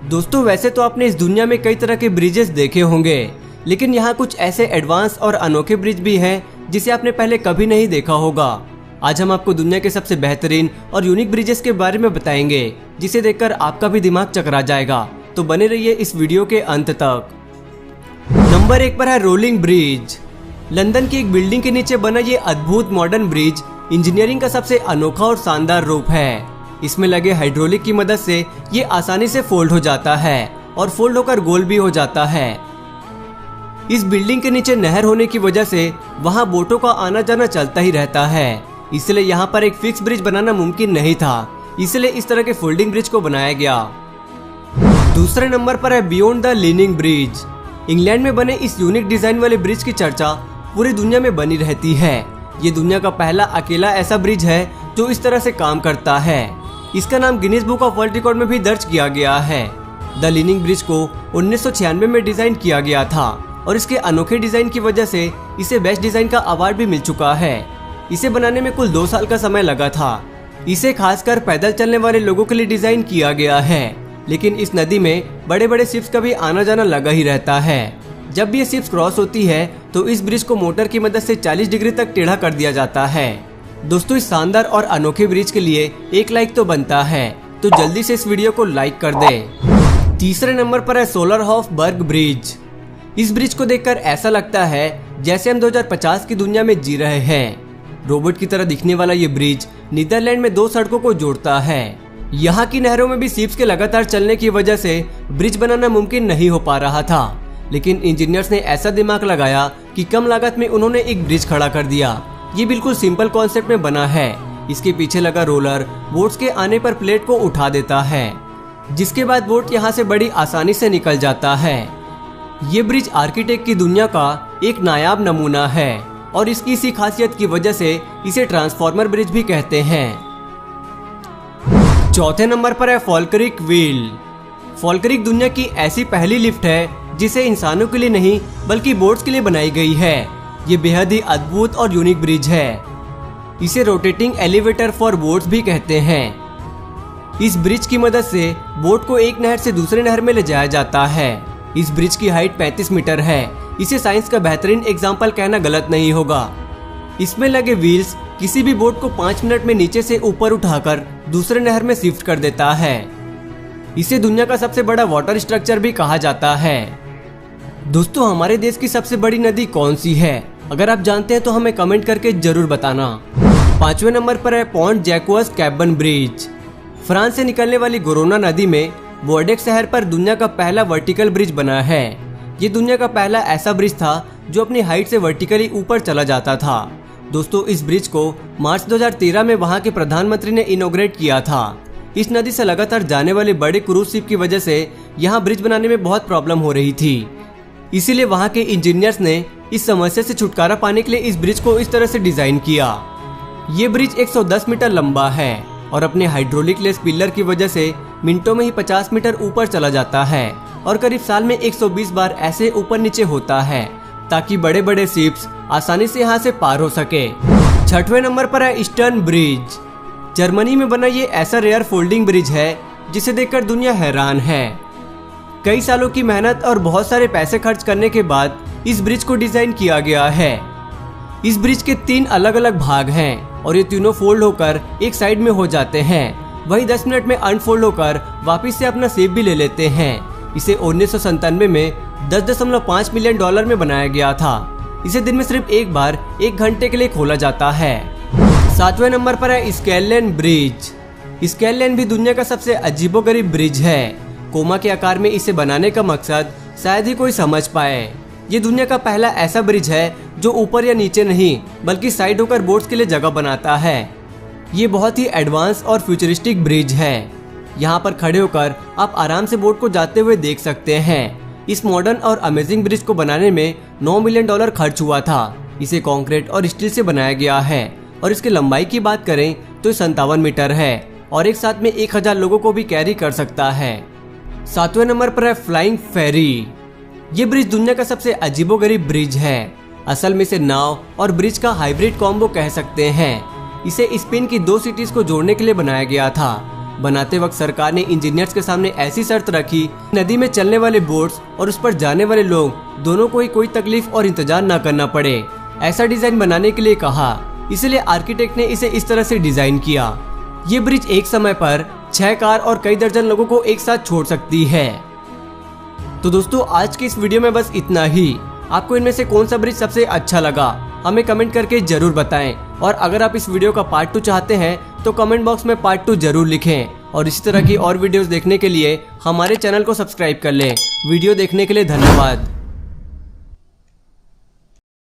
दोस्तों वैसे तो आपने इस दुनिया में कई तरह के ब्रिजेस देखे होंगे, लेकिन यहाँ कुछ ऐसे एडवांस और अनोखे ब्रिज भी हैं जिसे आपने पहले कभी नहीं देखा होगा। आज हम आपको दुनिया के सबसे बेहतरीन और यूनिक ब्रिजेस के बारे में बताएंगे, जिसे देखकर आपका भी दिमाग चकरा जाएगा। तो बने रहिए इस वीडियो के अंत तक। नंबर 1 पर है रोलिंग ब्रिज। लंदन की एक बिल्डिंग के नीचे बना ये अद्भुत मॉडर्न ब्रिज इंजीनियरिंग का सबसे अनोखा और शानदार रूप है। इसमें लगे हाइड्रोलिक की मदद से ये आसानी से फोल्ड हो जाता है और फोल्ड होकर गोल भी हो जाता है। इस बिल्डिंग के नीचे नहर होने की वजह से वहां बोटों का आना जाना चलता ही रहता है, इसलिए यहाँ पर एक फिक्स ब्रिज बनाना मुमकिन नहीं था, इसलिए इस तरह के फोल्डिंग ब्रिज को बनाया गया। दूसरे नंबर पर है beyond the leaning bridge. England में बने इस यूनिक डिजाइन वाले ब्रिज की चर्चा पूरी दुनिया में बनी रहती है। ये दुनिया का पहला अकेला ऐसा ब्रिज है जो इस तरह से काम करता है। इसका नाम Guinness book of world record में भी दर्ज किया गया है। द लीनिंग ब्रिज को 1996 में डिजाइन किया गया था और इसके अनोखे डिजाइन की वजह से इसे बेस्ट डिजाइन का अवार्ड भी मिल चुका है। इसे बनाने में कुल 2 साल का समय लगा था। इसे खासकर पैदल चलने वाले लोगों के लिए डिजाइन किया गया है, लेकिन इस नदी में बड़े बड़े शिप्स का भी आना जाना लगा ही रहता है। जब भी ये शिप्स क्रॉस होती है तो इस ब्रिज को मोटर की मदद से 40 डिग्री तक टेढ़ा कर दिया जाता है। दोस्तों इस शानदार और अनोखे ब्रिज के लिए एक लाइक तो बनता है, तो जल्दी से इस वीडियो को लाइक कर दें। तीसरे नंबर पर है सोलरहोफबर्ग ब्रिज। इस ब्रिज को देखकर ऐसा लगता है जैसे हम 2050 की दुनिया में जी रहे हैं। रोबोट की तरह दिखने वाला ये ब्रिज नीदरलैंड में 2 सड़कों को जोड़ता है। यहाँ की नहरों में भी शिप्स के लगातार चलने की वजह से ब्रिज बनाना मुमकिन नहीं हो पा रहा था, लेकिन इंजीनियर्स ने ऐसा दिमाग लगाया कि कम लागत में उन्होंने एक ब्रिज खड़ा कर दिया। ये बिल्कुल सिंपल कॉन्सेप्ट में बना है। इसके पीछे लगा रोलर बोट्स के आने पर प्लेट को उठा देता है, जिसके बाद बोट यहाँ से बड़ी आसानी से निकल जाता है। ये ब्रिज आर्किटेक्ट की दुनिया का एक नायाब नमूना है और इसकी इसी खासियत की वजह से इसे ट्रांसफॉर्मर ब्रिज भी कहते हैं। चौथे नंबर पर है फॉल्करिक व्हील। फॉल्करिक दुनिया की ऐसी पहली लिफ्ट है जिसे इंसानों के लिए नहीं बल्कि बोट्स के लिए बनाई गई है। ये बेहद ही अद्भुत और यूनिक ब्रिज है। इसे रोटेटिंग एलिवेटर फॉर बोट्स भी कहते हैं। इस ब्रिज की मदद से बोट को एक नहर से दूसरे नहर में ले जाया जाता है। इस ब्रिज की हाइट 35 मीटर है। इसे साइंस का बेहतरीन एग्जाम्पल कहना गलत नहीं होगा। इसमें लगे व्हील्स किसी भी बोट को 5 मिनट में नीचे से ऊपर उठाकर दूसरे नहर में शिफ्ट कर देता है। इसे दुनिया का सबसे बड़ा वाटर स्ट्रक्चर भी कहा जाता है। दोस्तों हमारे देश की सबसे बड़ी नदी कौन सी है? अगर आप जानते हैं तो हमें कमेंट करके जरूर बताना। 5वें नंबर पर है पॉन्ट जैक्वस कैबन ब्रिज। फ्रांस से निकलने वाली गोरोना नदी में बोर्डेक्स शहर पर दुनिया का पहला वर्टिकल ब्रिज बना है। ये दुनिया का पहला ऐसा ब्रिज था जो अपनी हाइट से वर्टिकली ऊपर चला जाता था। दोस्तों इस ब्रिज को मार्च 2013 में वहां के प्रधानमंत्री ने इनॉग्रेट किया था। इस नदी से लगातार जाने वाले बड़े क्रूज शिप की वजह से यहाँ ब्रिज बनाने में बहुत प्रॉब्लम हो रही थी, इसीलिए वहां के इंजीनियर्स ने इस समस्या से छुटकारा पाने के लिए इस ब्रिज को इस तरह से डिजाइन किया। ये ब्रिज 110 मीटर लंबा है और अपने हाइड्रोलिक लेस पिलर की वजह से मिनटों में ही 50 मीटर ऊपर चला जाता है और करीब साल में 120 बार ऐसे ऊपर नीचे होता है, ताकि बड़े बड़े शिप्स आसानी से यहाँ से पार हो सके। 6वें नंबर पर है ईस्टर्न ब्रिज। जर्मनी में बना ये ऐसा रेयर फोल्डिंग ब्रिज है जिसे देखकर दुनिया हैरान है। कई सालों की मेहनत और बहुत सारे पैसे खर्च करने के बाद इस ब्रिज को डिजाइन किया गया है। इस ब्रिज के 3 अलग अलग भाग हैं और ये तीनों फोल्ड होकर एक साइड में हो जाते हैं। वही 10 मिनट में अनफोल्ड होकर वापस से अपना शेप भी ले लेते हैं। इसे 1997 में $10.5 मिलियन में बनाया गया था। इसे दिन में सिर्फ एक बार 1 घंटे के लिए खोला जाता है। 7वें नंबर पर है स्केललेन ब्रिज। स्केललेन भी दुनिया का सबसे अजीबोगरीब ब्रिज है। कोमा के आकार में इसे बनाने का मकसद शायद ही कोई समझ पाए। ये दुनिया का पहला ऐसा ब्रिज है जो ऊपर या नीचे नहीं बल्कि साइड होकर बोट्स के लिए जगह बनाता है। ये बहुत ही एडवांस और फ्यूचरिस्टिक ब्रिज है। यहाँ पर खड़े होकर आप आराम से बोट को जाते हुए देख सकते हैं। इस मॉडर्न और अमेजिंग ब्रिज को बनाने में $9 मिलियन खर्च हुआ था। इसे कंक्रीट और स्टील से बनाया गया है और इसकी लंबाई की बात करें तो 57 मीटर है और एक साथ में 1000 लोगों को भी कैरी कर सकता है। 7वें नंबर पर है फ्लाइंग फेरी। ये ब्रिज दुनिया का सबसे अजीबोगरीब ब्रिज है। असल में इसे नाव और ब्रिज का हाइब्रिड कॉम्बो कह सकते हैं। इसे स्पेन की 2 सिटीज को जोड़ने के लिए बनाया गया था। बनाते वक्त सरकार ने इंजीनियर्स के सामने ऐसी शर्त रखी, नदी में चलने वाले बोट्स और उस पर जाने वाले लोग दोनों को ही कोई तकलीफ और इंतजार न करना पड़े। ऐसा डिजाइन बनाने के लिए कहा, इसलिए आर्किटेक्ट ने इसे इस तरह से डिजाइन किया। ये ब्रिज एक समय पर 6 कार और कई दर्जन लोगों को एक साथ छोड़ सकती है। तो दोस्तों आज की इस वीडियो में बस इतना ही। आपको इनमें से कौन सा ब्रिज सबसे अच्छा लगा हमें कमेंट करके जरूर बताएं। और अगर आप इस वीडियो का पार्ट 2 चाहते हैं तो कमेंट बॉक्स में पार्ट 2 जरूर लिखें। और इसी तरह की और वीडियोस देखने के लिए हमारे चैनल को सब्सक्राइब कर लें। वीडियो देखने के लिए धन्यवाद।